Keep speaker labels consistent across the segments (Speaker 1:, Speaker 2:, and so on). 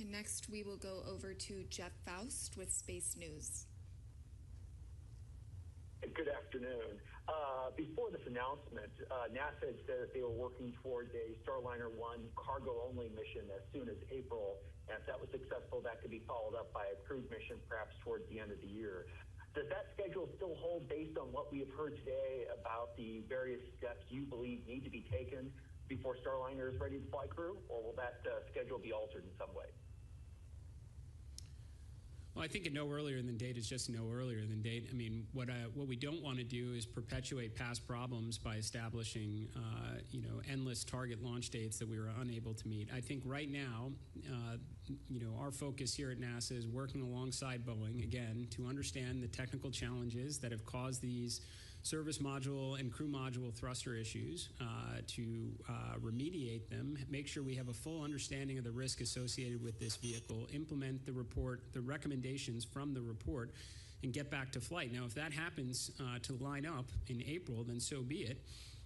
Speaker 1: And next we will go over to Jeff Faust with Space News.
Speaker 2: Good afternoon. Before this announcement, NASA had said that they were working towards a Starliner 1 cargo-only mission as soon as April. And if that was successful, that could be followed up by a crewed mission perhaps towards the end of the year. Does that schedule still hold based on what we have heard today about the various steps you believe need to be taken before Starliner is ready to fly crew, or will that schedule be altered in some way?
Speaker 3: Well, I think a no earlier than date is just no earlier than date. I mean, what we don't want to do is perpetuate past problems by establishing, endless target launch dates that we were unable to meet. I think right now, our focus here at NASA is working alongside Boeing, again, to understand the technical challenges that have caused these service module and crew module thruster issues, to remediate them, make sure we have a full understanding of the risk associated with this vehicle, implement the report, the recommendations from the report, and get back to flight. Now, if that happens to line up in April, then so be it.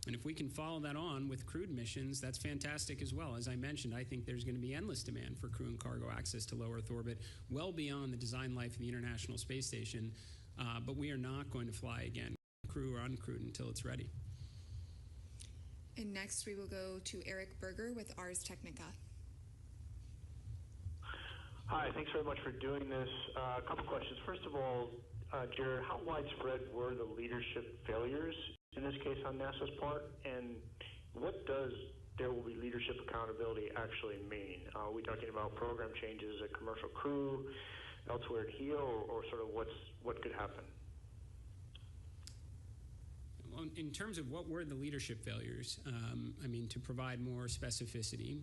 Speaker 3: And if we can follow that on with crewed missions, that's fantastic as well. As I mentioned, I think there's going to be endless demand for crew and cargo access to low Earth orbit, well beyond the design life of the International Space Station. But we are not going to fly again, crew or uncrewed, until it's ready.
Speaker 1: And next we will go to Eric Berger with Ars Technica.
Speaker 4: Hi, thanks very much for doing this. A couple questions. First of all, Jared, how widespread were the leadership failures in this case on NASA's part? And what does there will be leadership accountability actually mean? Are we talking about program changes at commercial crew, elsewhere at HEO, or sort of what could happen?
Speaker 3: Well, in terms of what were the leadership failures, to provide more specificity,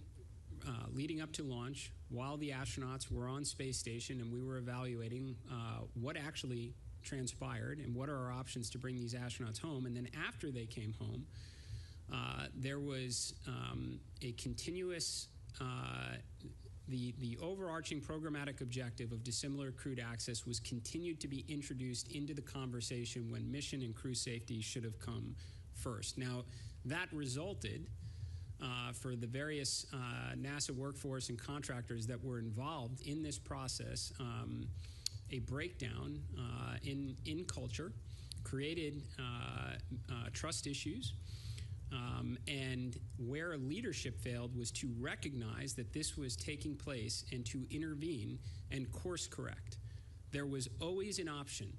Speaker 3: leading up to launch, while the astronauts were on space station and we were evaluating what actually transpired and what are our options to bring these astronauts home, and then after they came home, there was a continuous, the overarching programmatic objective of dissimilar crewed access was continued to be introduced into the conversation when mission and crew safety should have come first. Now, that resulted for the various NASA workforce and contractors that were involved in this process, a breakdown in culture, created trust issues, and where leadership failed was to recognize that this was taking place and to intervene and course correct. There was always an option.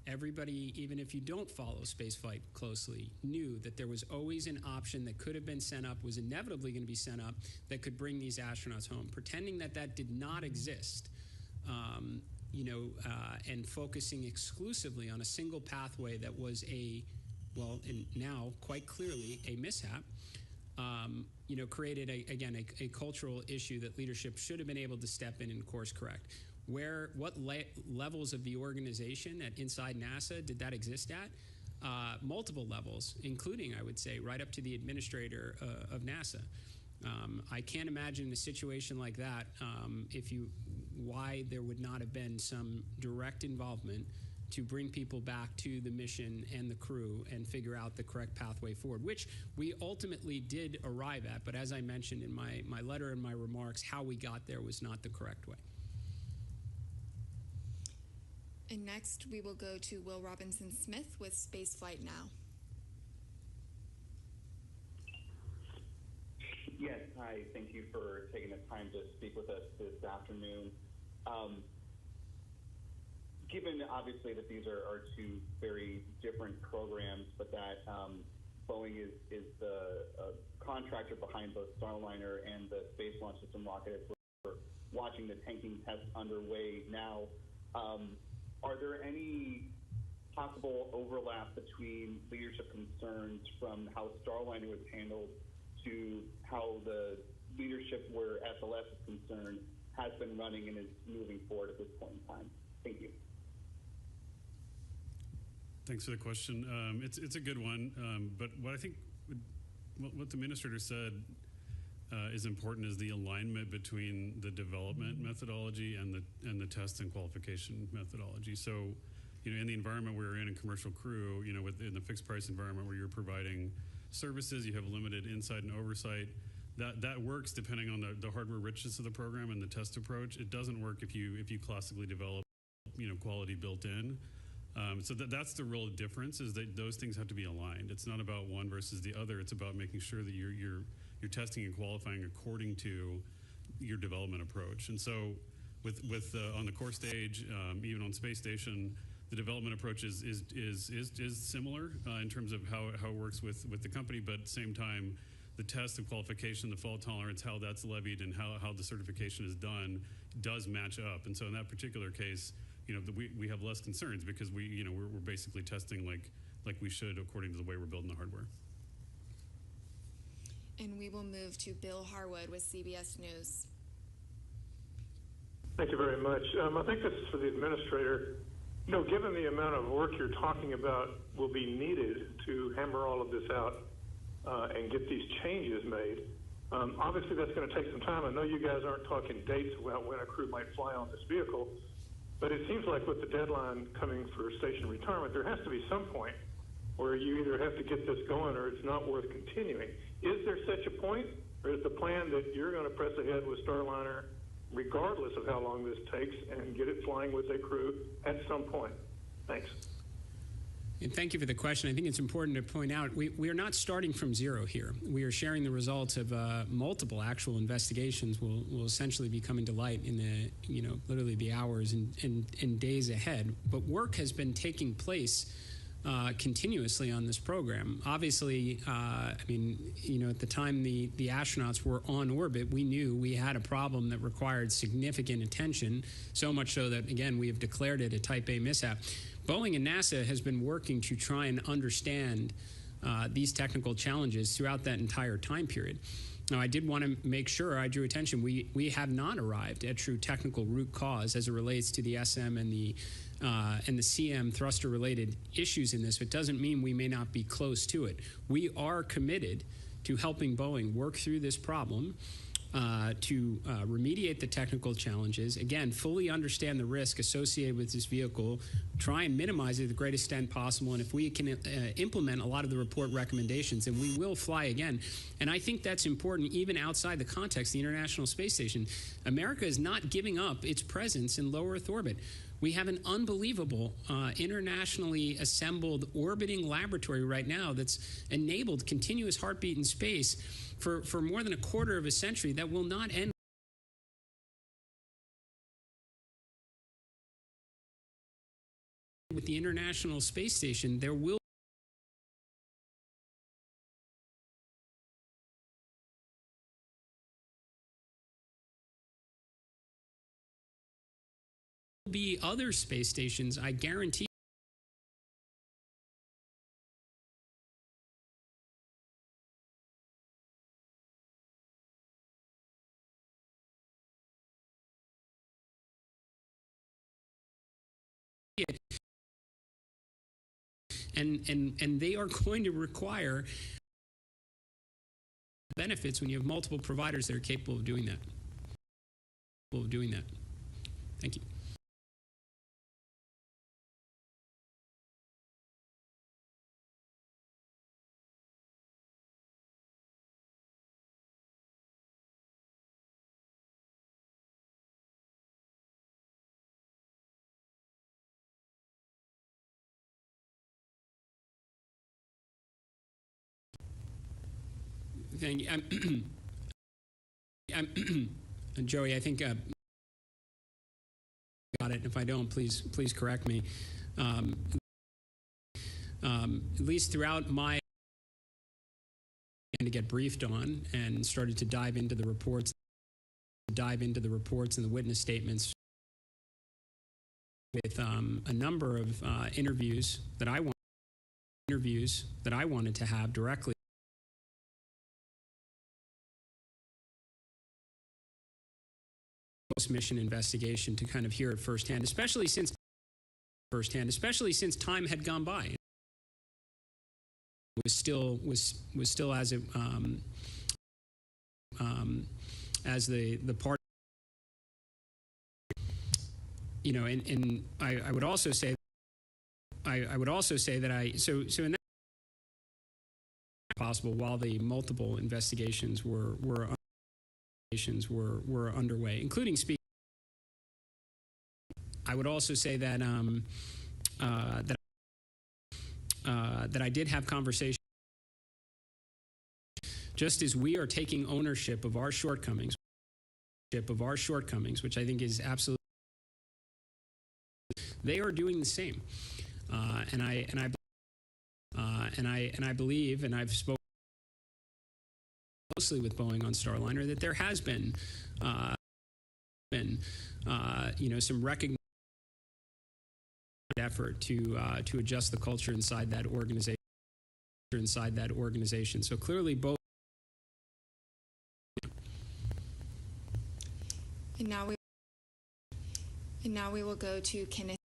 Speaker 3: Everybody, even if you don't follow spaceflight closely, knew that there was always an option that could have been sent up, was inevitably going to be sent up, that could bring these astronauts home. Pretending that that did not exist, and focusing exclusively on a single pathway that was and now quite clearly a mishap, created a cultural issue that leadership should have been able to step in and course correct. What levels of the organization inside NASA did that exist at? Multiple levels, including, I would say, right up to the administrator of NASA. I can't imagine a situation like that why there would not have been some direct involvement to bring people back to the mission and the crew and figure out the correct pathway forward, which we ultimately did arrive at. But as I mentioned in my letter and my remarks, how we got there was not the correct way.
Speaker 1: And next we will go to Will Robinson-Smith with Spaceflight Now.
Speaker 5: Yes, hi. Thank you for taking the time to speak with us this afternoon. Given, obviously, that these are two very different programs, but that Boeing is the contractor behind both Starliner and the Space Launch System rocket, we're watching the tanking tests underway now. Are there any possible overlap between leadership concerns from how Starliner was handled to how the leadership where SLS is concerned has been running and is moving forward at this point in time? Thank you.
Speaker 6: Thanks for the question. It's a good one, but what I think what the administrator said is important is the alignment between the development methodology and the test and qualification methodology. So, in the environment we're in commercial crew, in the fixed price environment where you're providing services, you have limited insight and oversight. that works depending on the hardware richness of the program and the test approach. It doesn't work if you classically develop quality built in. So that's the real difference, is that those things have to be aligned. It's not about one versus the other. It's about making sure that you're testing and qualifying according to your development approach. And so with on the core stage, even on space station, the development approach is similar in terms of how it works with the company, but at the same time, the test, the qualification, the fault tolerance, how that's levied, and how the certification is done does match up. And so in that particular case, we have less concerns because we're basically testing like we should according to the way we're building the hardware.
Speaker 1: And we will move to Bill Harwood with CBS News.
Speaker 7: Thank you very much. I think this is for the administrator. Given the amount of work you're talking about will be needed to hammer all of this out and get these changes made, obviously that's going to take some time. I know you guys aren't talking dates about when a crew might fly on this vehicle, but it seems like with the deadline coming for station retirement, there has to be some point where you either have to get this going or it's not worth continuing. Is there such a point, or is the plan that you're going to press ahead with Starliner regardless of how long this takes and get it flying with a crew at some point? Thanks.
Speaker 3: And thank you for the question. I think it's important to point out we are not starting from zero here. We are sharing the results of multiple actual investigations will essentially be coming to light in the literally the hours and days ahead. But work has been taking place continuously on this program. Obviously, at the time the astronauts were on orbit, we knew we had a problem that required significant attention, so much so that, again, we have declared it a Type A mishap. Boeing and NASA has been working to try and understand these technical challenges throughout that entire time period. Now, I did want to make sure I drew attention. We have not arrived at true technical root cause as it relates to the SM and the CM thruster-related issues in this. It doesn't mean we may not be close to it. We are committed to helping Boeing work through this problem, to remediate the technical challenges, again, fully understand the risk associated with this vehicle, try and minimize it to the greatest extent possible, and if we can implement a lot of the report recommendations, then we will fly again. And I think that's important even outside the context of the International Space Station. America is not giving up its presence in low Earth orbit. We have an unbelievable internationally assembled orbiting laboratory right now that's enabled continuous heartbeat in space for more than a quarter of a century that will not end with the International Space Station. There will be other space stations, I guarantee. And they are going to require benefits when you have multiple providers that are capable of doing that. Thank you. Thank you. Joey, I think got it. If I don't, please correct me. At least throughout my to get briefed on and started to dive into the reports and the witness statements with a number of interviews that I wanted to have directly. Post-mission investigation to kind of hear it firsthand, especially since time had gone by. It was still as it as the part, and I would also say that so in that possible while the multiple investigations were underway, including speaking. I would also say that that I did have conversations. Just as we are taking ownership of our shortcomings, which I think is absolutely, they are doing the same, and I believe, and I've spoken closely with Boeing on Starliner, that there has been some recognition effort to adjust the culture inside that organization. So clearly, both.
Speaker 1: And now we will go to Kenneth.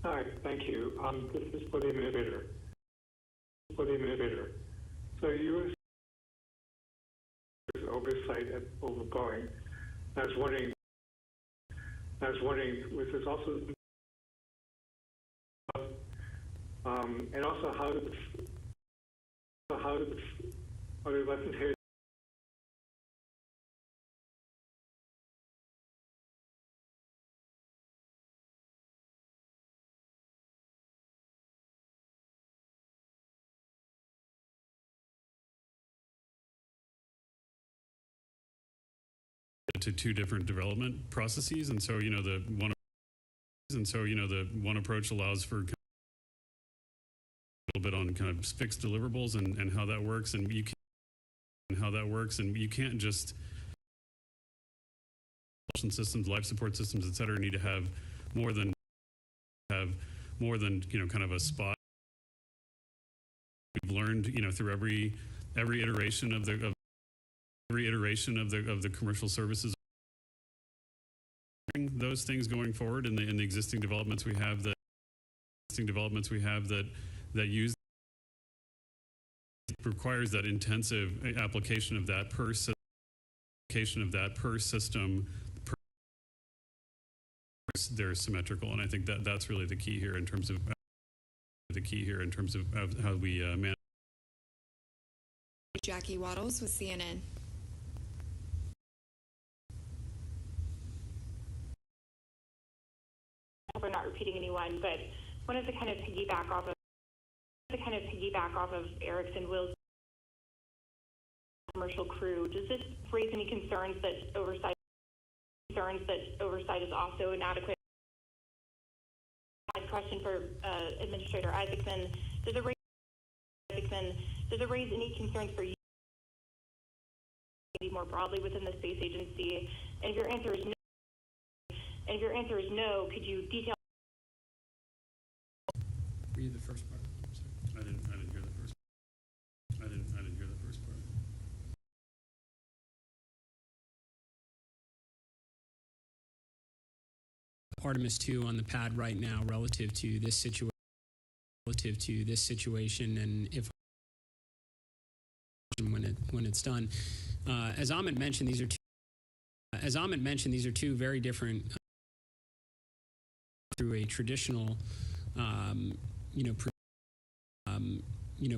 Speaker 7: Hi, thank you. This is for the administrator. So you oversight over Boeing. I was wondering, was this also, and also how did are the lessons here?
Speaker 6: To two different development processes, and so the one approach allows for a little bit on kind of fixed deliverables and how that works, and you can't just systems, life support systems, et cetera, need to have more than kind of a spot. We've learned through every iteration of the commercial services, those things going forward in the existing developments we have that use, requires that intensive application of that per system. They're symmetrical, and I think that's really the key here in terms of how we manage.
Speaker 1: Jackie Waddles with CNN.
Speaker 8: We're not repeating anyone, but wanted to kind of piggyback off of Eric's and Will's commercial crew. Does this raise any concerns that oversight is also inadequate? Question for Administrator Isaacson: Does it raise any concerns for you more broadly within the space agency? And if your answer is no, could you detail?
Speaker 3: Read the first part.
Speaker 6: I didn't hear the first. I didn't hear the first part.
Speaker 3: Artemis 2 on the pad right now relative to this situation, and if when it's done. As Ahmed mentioned, these are two very different through a traditional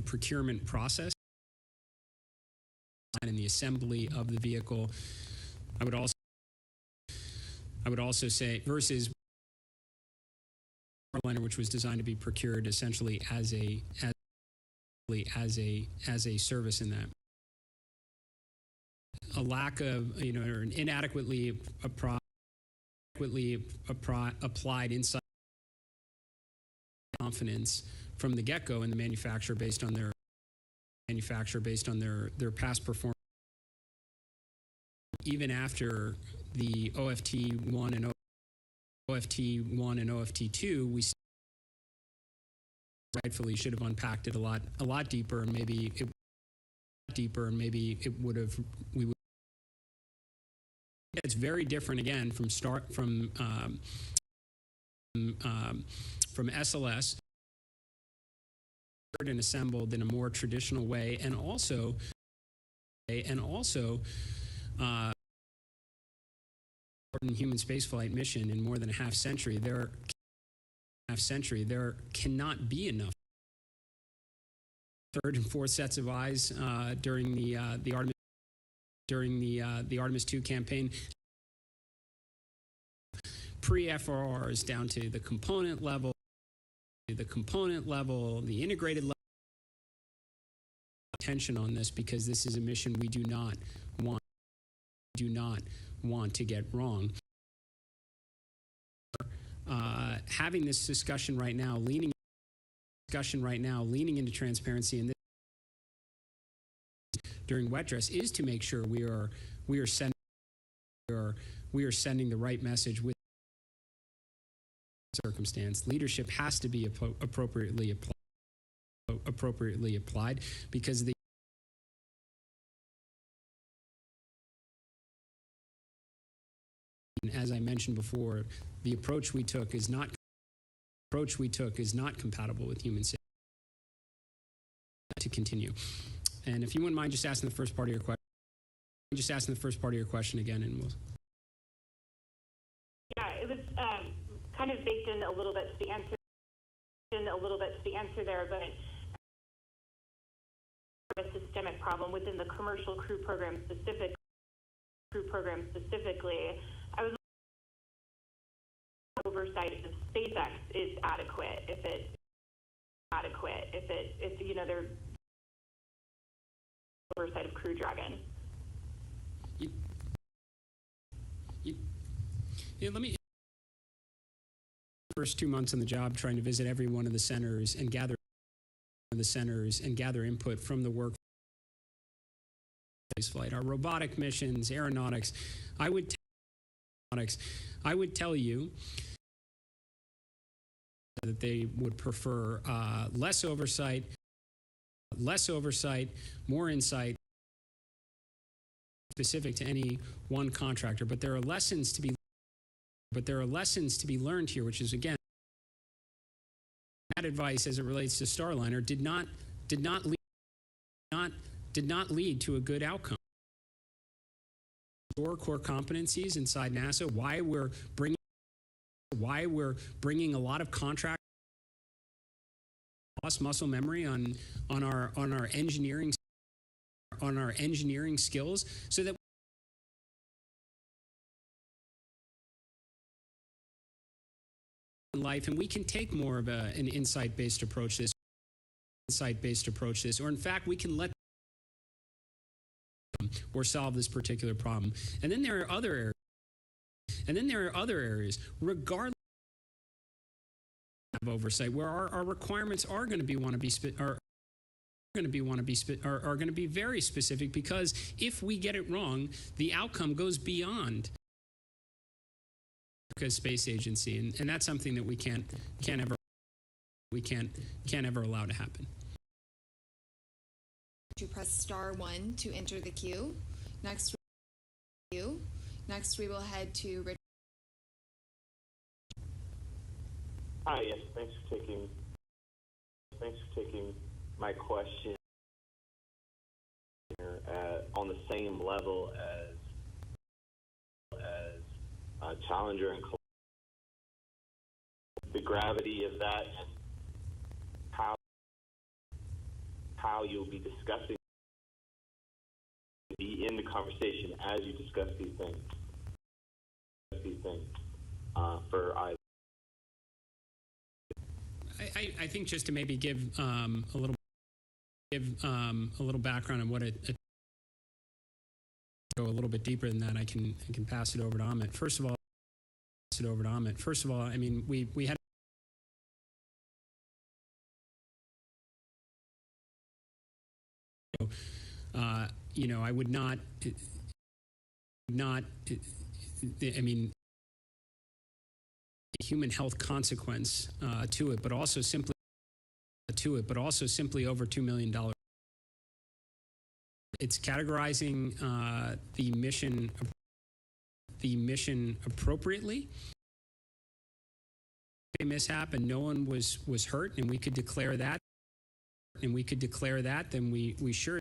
Speaker 3: procurement process and in the assembly of the vehicle. I would also say versus Starliner, which was designed to be procured essentially as a service in that. A lack of, or an inadequately applied insight confidence from the get-go in the manufacturer based on their past performance. Even after the OFT1 and OFT2, we rightfully should have unpacked it a lot deeper, and maybe it would have. It's very different again from SLS, and assembled in a more traditional way, and also human spaceflight mission in more than a half century. There cannot be enough third and fourth sets of eyes during the Artemis 2 campaign. Pre-FRRs down to the component level, the integrated level. Attention on this, because this is a mission we do not want to get wrong. Having this discussion right now, leaning into transparency, and this during wet dress is to make sure we are sending the right message with circumstance. Leadership has to be appropriately applied, because as I mentioned before, the approach we took is not compatible with human safety to continue. And if you wouldn't mind just asking the first part of your question, again, and we'll.
Speaker 8: Yeah, it was kind of baked in a little bit to the answer there, but a systemic problem within the commercial crew program specifically. I was oversight of SpaceX is adequate if they're oversight of Crew Dragon.
Speaker 3: Let me. First 2 months on the job, trying to visit every one of the centers and gather input from the work. Spaceflight, our robotic missions, aeronautics. I would tell you that they would prefer less oversight, more insight, specific to any one contractor. But there are lessons to be learned here, which is, again, that advice as it relates to Starliner did not lead to a good outcome. Core competencies inside NASA, why we're bringing a lot of contract muscle memory on our engineering skills, so that life, and we can take more of an insight-based approach this, or in fact we can let or solve this particular problem. And then there are other areas, regardless of oversight, where our requirements are going to be very specific, because if we get it wrong, the outcome goes beyond the space agency, and that's something that we can't ever allow to happen.
Speaker 1: To press *1 to enter the queue. Next we will head to Richard.
Speaker 9: Hi, yes, thanks for taking my question. On the same level as Challenger and the gravity of that, and how you'll be discussing, be in the conversation as you discuss these things for either.
Speaker 3: I think just to maybe give a little background on what it go a little bit deeper than that. I can pass it over to Amit. First of all, I mean, we had I would not, I mean, human health consequence to it, but also simply over $2 million. It's categorizing the mission appropriately. A mishap and no one was hurt, and we could declare that. Then we sure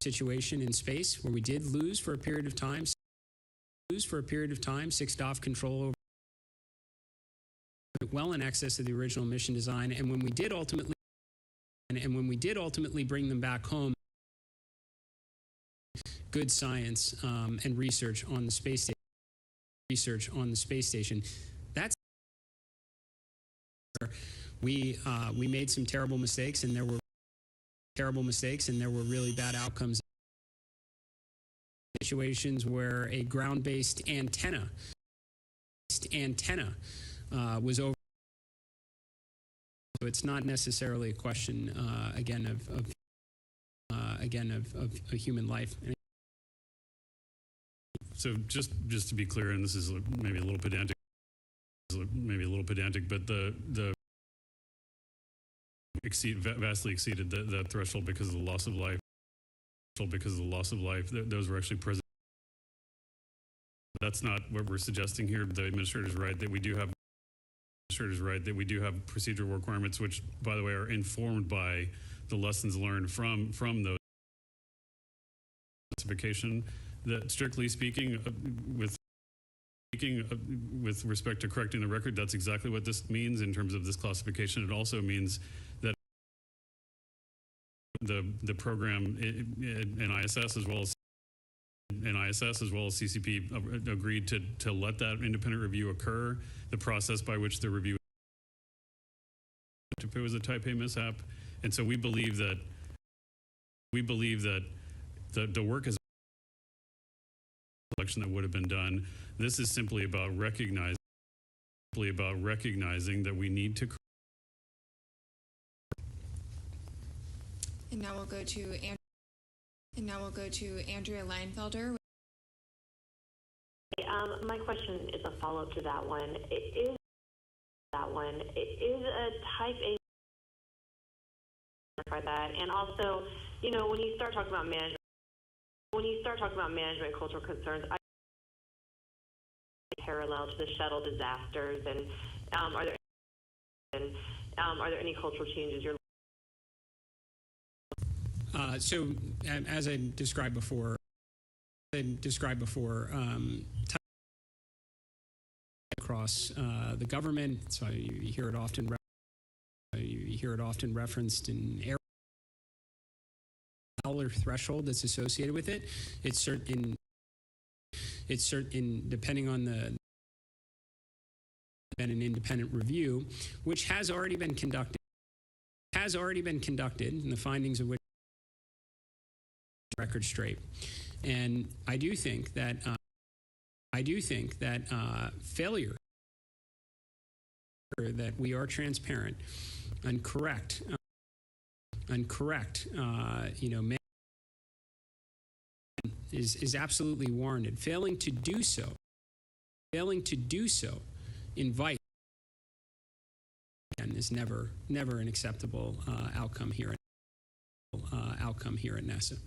Speaker 3: situation in space where we did lose for a period of time, sixed off control over well in excess of the original mission design, and when we did ultimately And when we did ultimately bring them back home, good science and research on the space station. That's we made some terrible mistakes, and there were really bad outcomes. Situations where a ground-based antenna was over. So it's not necessarily a question again of human life.
Speaker 6: So just to be clear, and this is maybe a little pedantic, but the vastly exceeded that threshold because of the loss of life. Those were actually present. That's not what we're suggesting here. The administrator's right that we do have procedural requirements, which, by the way, are informed by the lessons learned from those classification. That, strictly speaking, with respect to correcting the record, that's exactly what this means in terms of this classification. It also means that the program in ISS as well as CCP agreed to let that independent review occur. The process by which the review, if it was a Type A mishap, and so we believe that the work is election that would have been done. This is simply about recognizing that we need to.
Speaker 1: And now we'll go to Andrea Leinfelder.
Speaker 10: My question is a follow-up to that one. Is a Type A for that? And also, when you start talking about management, cultural concerns, I parallel to the shuttle disasters, and are there any cultural changes you're?
Speaker 3: So, as I described before, across the government. So you hear it often. Referenced in air dollar threshold that's associated with it. It's certain. Depending on an independent review, which has already been conducted, and the findings of which record straight. And I do think that failure, that we are transparent and correct, is absolutely warranted. Failing to do so invite and is never an acceptable outcome here at NASA.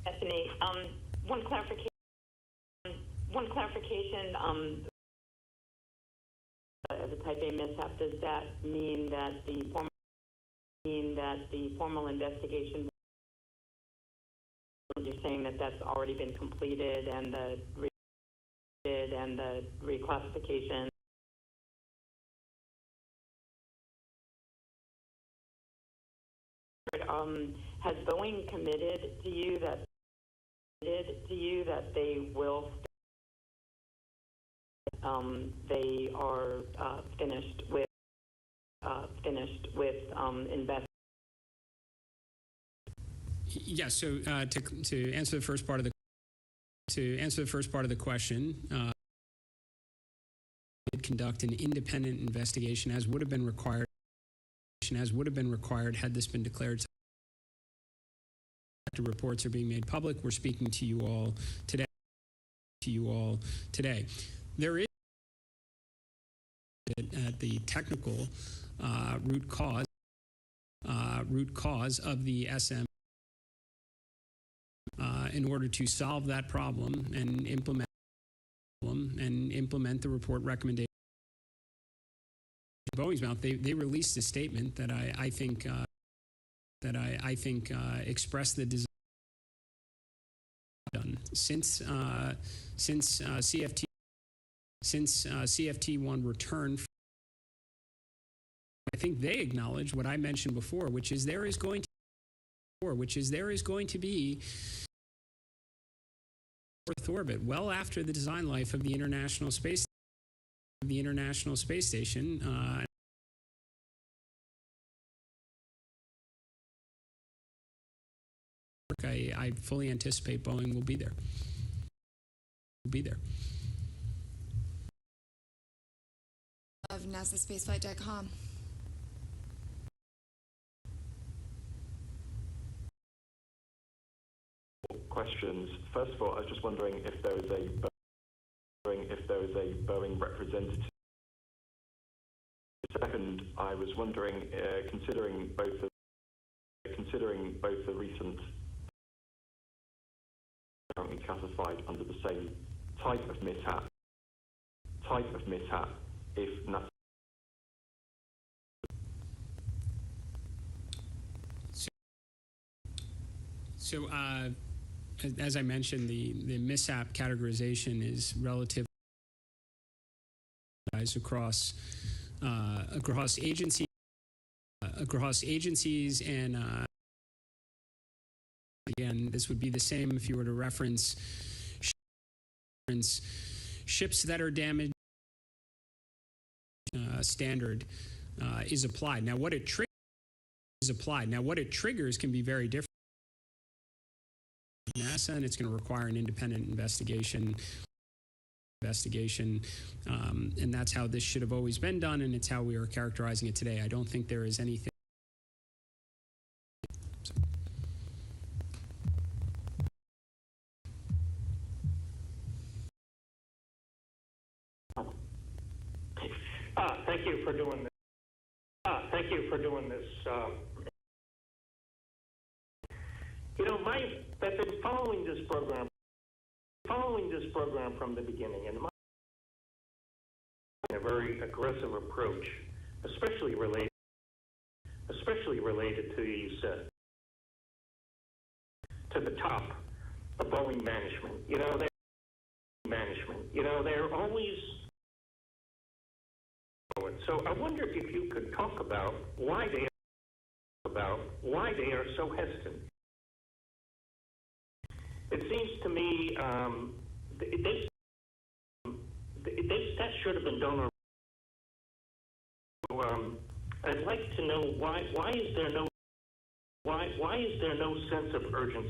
Speaker 10: Stephanie, one clarification. As a Type A mishap, does that mean that the formal investigation? You're saying that that's already been completed, and the reclassification. Has Boeing committed to you that they will? They are finished with investment.
Speaker 3: Yeah. So to answer the first part of the question, conduct an independent investigation as would have been required had this been declared. The reports are being made public. We're speaking to you all today. There is at the technical root cause of the SM in order to solve that problem and implement the report recommendation. In Boeing's mouth, they released a statement that I think expressed the desire done since CFT1 returned I think they acknowledge what I mentioned before, which is there is going to be Earth orbit well after the design life of the International Space Station. I fully anticipate Boeing will be there.
Speaker 1: Of NASAspaceflight.com.
Speaker 11: Questions. First of all, I was just wondering if there is a Boeing representative. Second, I was wondering, considering both the recent currently classified under the same type of mishap, if NASA.
Speaker 3: So, as I mentioned, the mishap categorization is relative across agencies, and again, this would be the same if you were to reference ships that are damaged. Standard is applied. Now, what it triggers can be very different. NASA, and it's going to require an independent investigation, and that's how this should have always been done, and it's how we are characterizing it today. I don't think there is anything.
Speaker 12: Thank you for doing this. I've been following this program from the beginning, and a very aggressive approach, especially related to these to the top of Boeing management. They're always. So I wonder if you could talk about why they are so hesitant. It seems to me that should have been done. I'd like to know why is there no sense of urgency?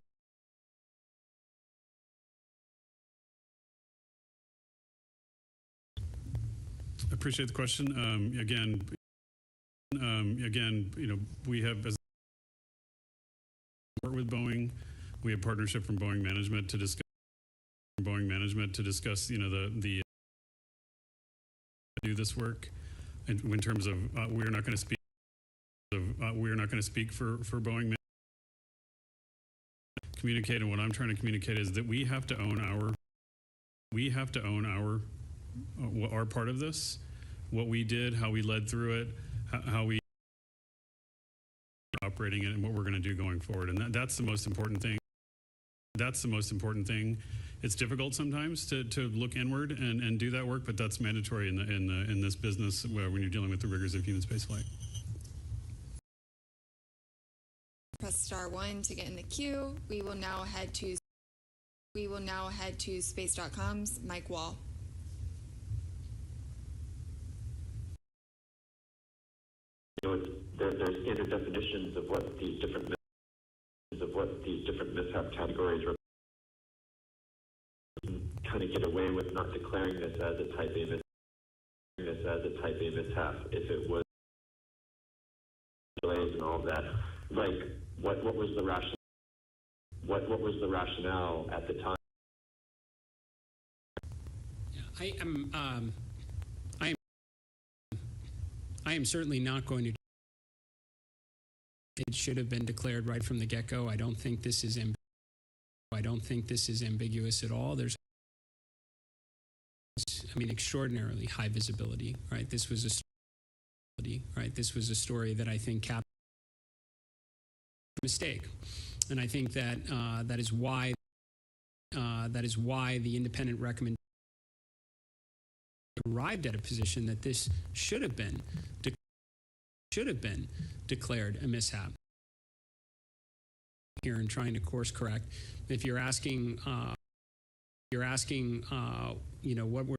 Speaker 6: I appreciate the question. Again, we have as work with Boeing. We have partnership from Boeing management to discuss. The do this work. In terms of we're not going to speak for Boeing. Communicate, and what I'm trying to communicate is that we have to own our part of this, what we did, how we led through it, how we operating it, and what we're going to do going forward. And that's the most important thing. It's difficult sometimes to look inward and do that work, but that's mandatory in this business when you're dealing with the rigors of human spaceflight.
Speaker 1: Press *1 to get in the queue. We will now head to space.com's Mike Wall.
Speaker 13: There's standard definitions of what these different mishap categories are. Kind of get away with not declaring this as a type A mishap if it was delays and all of that. Like what was the rationale? What was the rationale at the time?
Speaker 3: I am certainly not going to. It should have been declared right from the get-go. I don't think this is ambiguous at all. There's, extraordinarily high visibility. Right. This was a story that I think captured a mistake, and I think that that is why the independent recommendation arrived at a position that this should have been should have been declared a mishap. Here and trying to course correct. If you're asking, what we're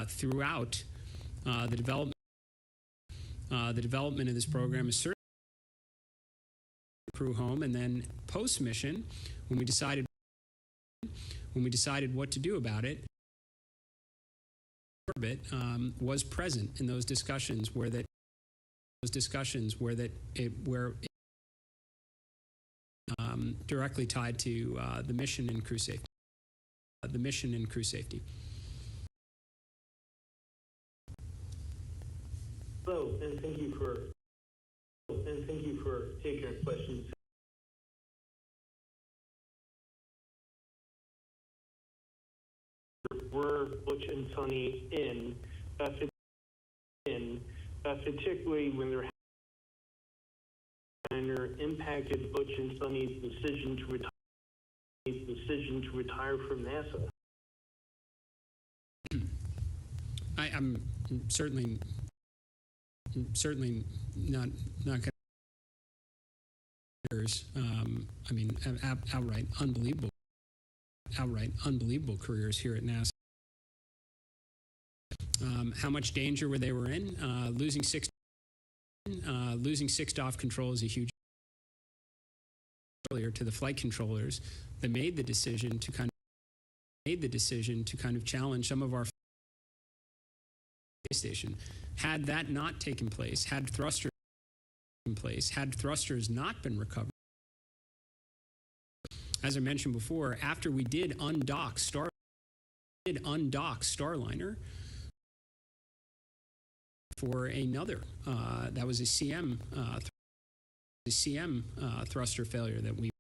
Speaker 3: throughout the development of this program is certainly crew home, and then post mission, when we decided what to do about it, orbit was present in those discussions where directly tied to the mission and crew safety.
Speaker 14: Hello, and thank you for taking our questions. Were Butch and Sonny in, particularly when their impacted Butch and Sonny's decision to retire from NASA?
Speaker 3: I'm certainly not going to. I mean, outright unbelievable careers here at NASA. How much danger were they in? Losing six off control is a huge. Earlier to the flight controllers that made the decision to kind of challenge some of our station. Had that not taken place, had thrusters not been recovered, as I mentioned before, after we did undock Starliner for another, that was a CM thruster failure that we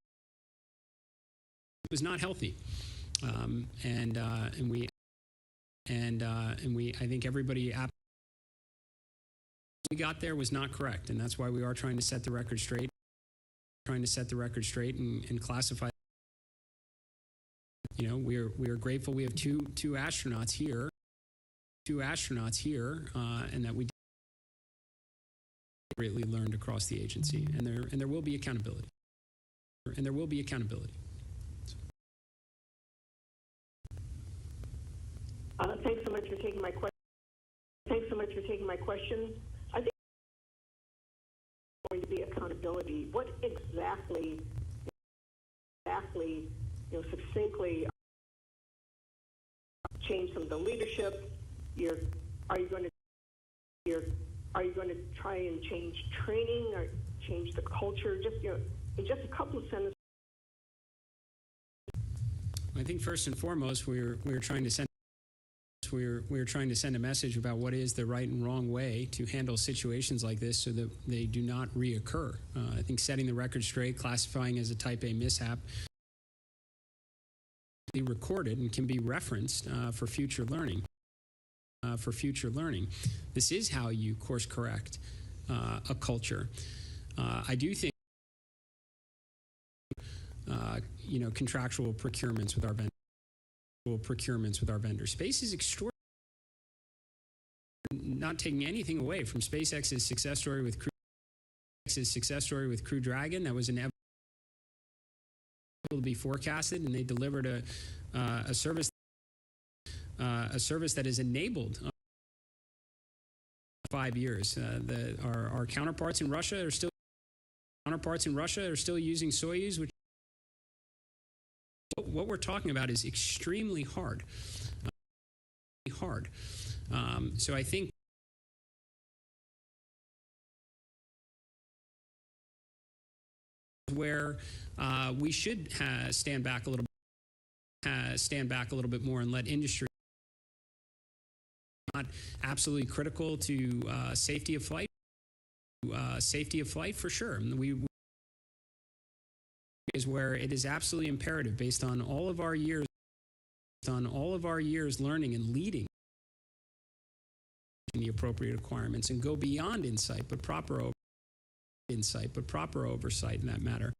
Speaker 3: was not healthy, and we I think everybody we got there was not correct, and that's why we are trying to set the record straight, and classify. You know, we are grateful we have two astronauts here, and that we greatly learned across the agency, and there will be accountability,
Speaker 14: Thanks so much for taking my question. I think there's going to be accountability. What exactly, succinctly change some of the leadership? Are you going to try and change training or change the culture? Just in just a couple of sentences.
Speaker 3: I think first and foremost, we're trying to send a message about what is the right and wrong way to handle situations like this so that they do not reoccur. I think setting the record straight, classifying as a Type A mishap, be recorded and can be referenced for future learning. This is how you course correct a culture. I do think contractual procurements with our vendors. Space is extraordinary. Not taking anything away from SpaceX's success story with Crew Dragon. That was inevitable to be forecasted, and they delivered a service that is enabled 5 years. Our counterparts in Russia are still using Soyuz, which what we're talking about is extremely hard. So I think where we should stand back a little bit more and let industry, not absolutely critical to safety of flight for sure. We is where it is absolutely imperative, based on all of our years learning and leading in the appropriate requirements, and go beyond insight but proper oversight in that matter.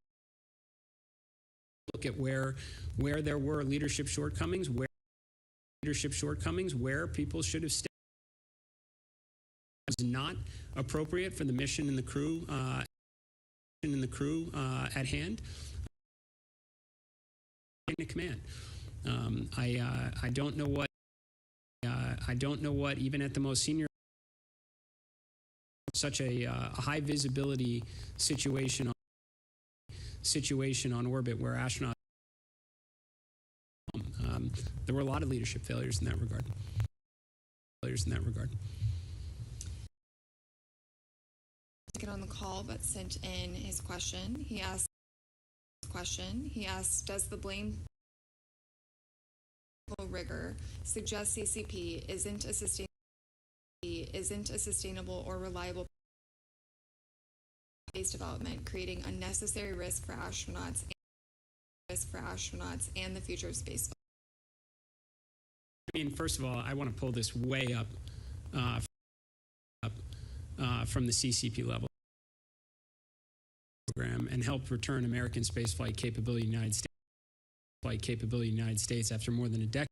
Speaker 3: Look at where there were leadership shortcomings, where people should have stayed is not appropriate for the mission and the crew at hand. In command, I don't know what even at the most senior, such a high visibility situation on orbit where astronauts. There were a lot of leadership failures in that regard.
Speaker 1: Get on the call, but sent in his question. He asked, does the blame rigor suggest CCP isn't a sustainable or reliable space development, creating unnecessary risk for astronauts and the future of space?
Speaker 3: I mean, first of all, I want to pull this way up from the CCP level program and help return American spaceflight capability in the United States after more than a decade,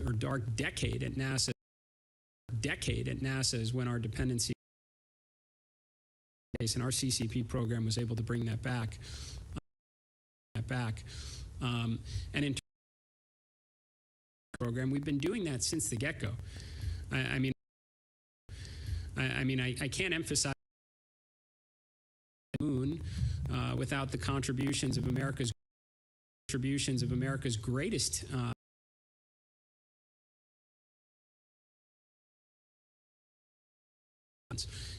Speaker 3: or dark decade at NASA. Is when our dependency and our CCP program was able to bring that back. And in program, we've been doing that since the get-go. I can't emphasize the moon without the contributions of America's greatest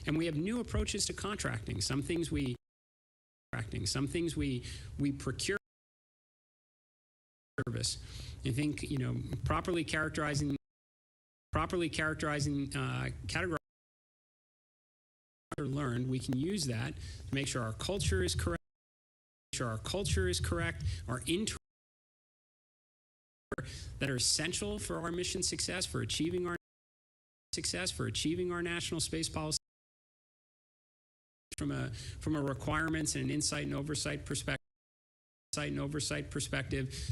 Speaker 3: and we have new approaches to contracting. Some things we procure service. I think properly categorizing learned, we can use that to make sure our culture is correct. Our internal that are essential for our mission success, for achieving our national space policy from a requirements and an insight and oversight perspective.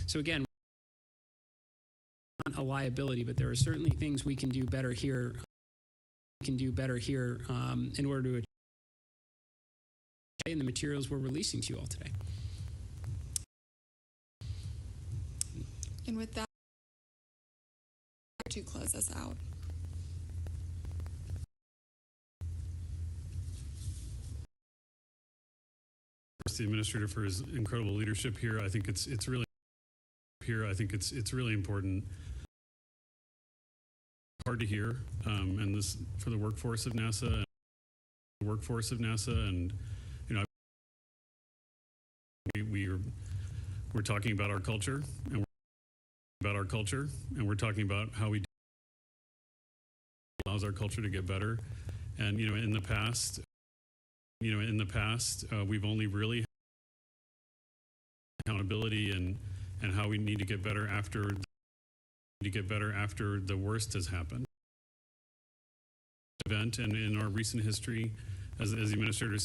Speaker 3: So again, not a liability, but there are certainly things we can do better here. In order to achieve in the materials we're releasing to you all today.
Speaker 1: And with that, to close us out.
Speaker 6: The administrator for his incredible leadership here. I think it's really important. Hard to hear, and this for the workforce of NASA, and we're talking about our culture, and we're talking about how we allows our culture to get better. And in the past, we've only really accountability and how we need to get better after the worst has happened. Event, and in our recent history, as the administrator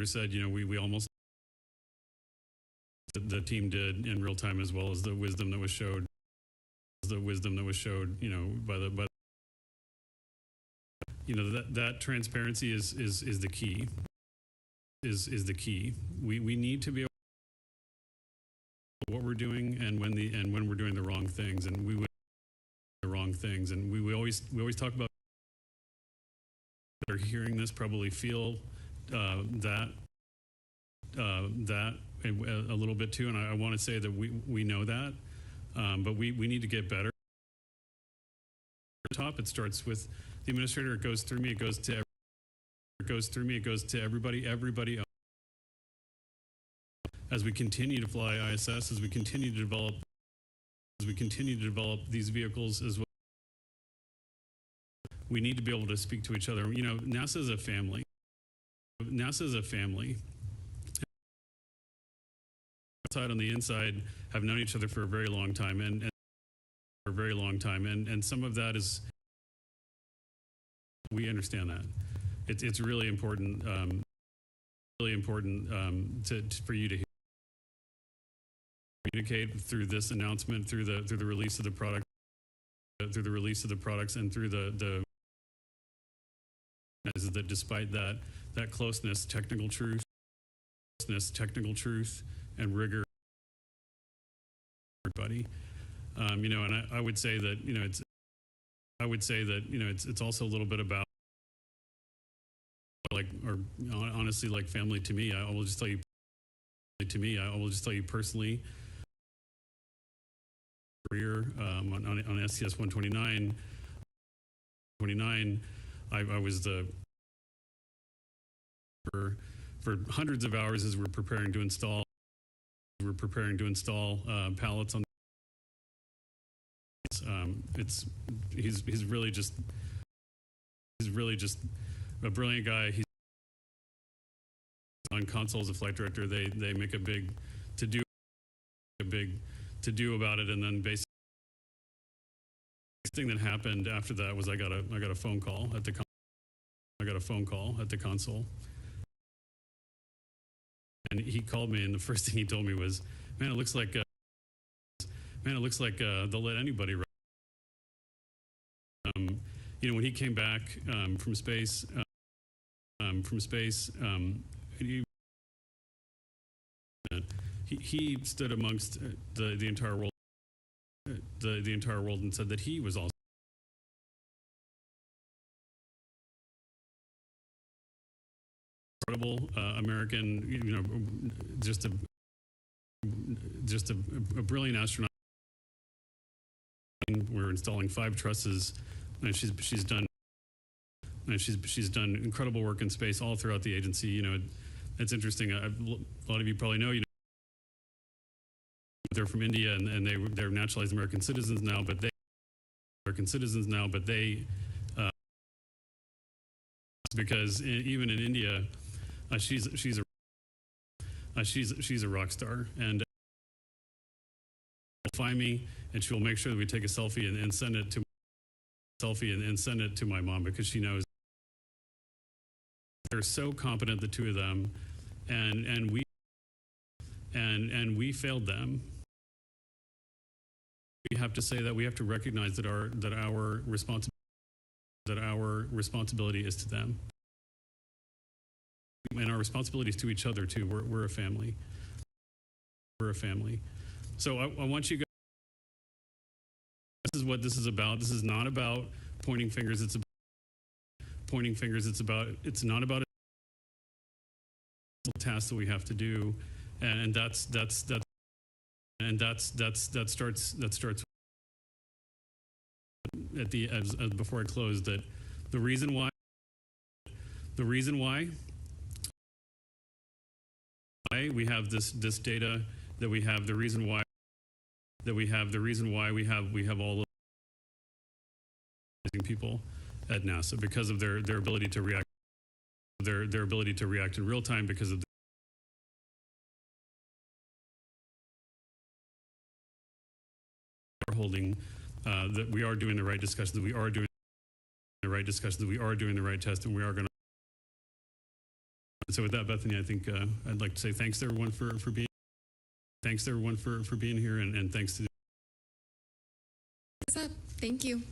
Speaker 6: said, we almost, the team did in real time, as well as the wisdom that was showed by that transparency is the key. Is the key. We need to be able to know what we're doing and when we're doing the wrong things, and we always talk about that are hearing this probably feel that a little bit too, and I want to say that we know that, but we need to get better. Top, it starts with the administrator. It goes through me. It goes to everybody. As we continue to fly ISS, as we continue to develop these vehicles as well, we need to be able to speak to each other. NASA is a family. Outside on the inside have known each other for a very long time, and some of that is, we understand that. It's really important, for you to communicate through this announcement, through the release of the product. through the release of the products and through the is that despite that closeness, technical truth, and rigor, everybody, and I would say that it's also a little bit about honestly like family to me. I will just tell you personally. Career on STS 129. I was for hundreds of hours as we're preparing to install pallets on. He's really just a brilliant guy. He's on consoles of flight director. They make a big to do about it, and then basically the thing that happened after that was I got a phone call at the console, and he called me, and the first thing he told me was, "Man, it looks like they'll let anybody." When he came back from space, he stood amongst the entire world, the entire world, and said that he was also incredible American, just a brilliant astronaut. We're installing 5 trusses, and she's done incredible work in space all throughout the agency. It's interesting. A lot of you probably know. They're from India, and they're naturalized American citizens now. But they because even in India, she's a rock star, and she'll find me, and she'll make sure that we take a selfie and send it to my mom, because she knows they're so competent, the two of them, and we failed them. We have to say that. We have to recognize that our responsibility is to them, and our responsibility is to each other too. We're a family. So I want you guys. This is what this is about. This is not about pointing fingers. It's about pointing fingers. It's not about a task that we have to do, and that starts at the as before I close, that the reason why we have this data that we have, the reason why we have all of people at NASA, because of their ability to react, their ability to react in real time, because of holding that we are doing the right discussions, that we are doing the right discussions, that we are doing the right test, and we are going to. So with that, Bethany, I think I'd like to say thanks to everyone for being. Thanks to everyone for being here, and thanks to.
Speaker 1: What's up? Thank you.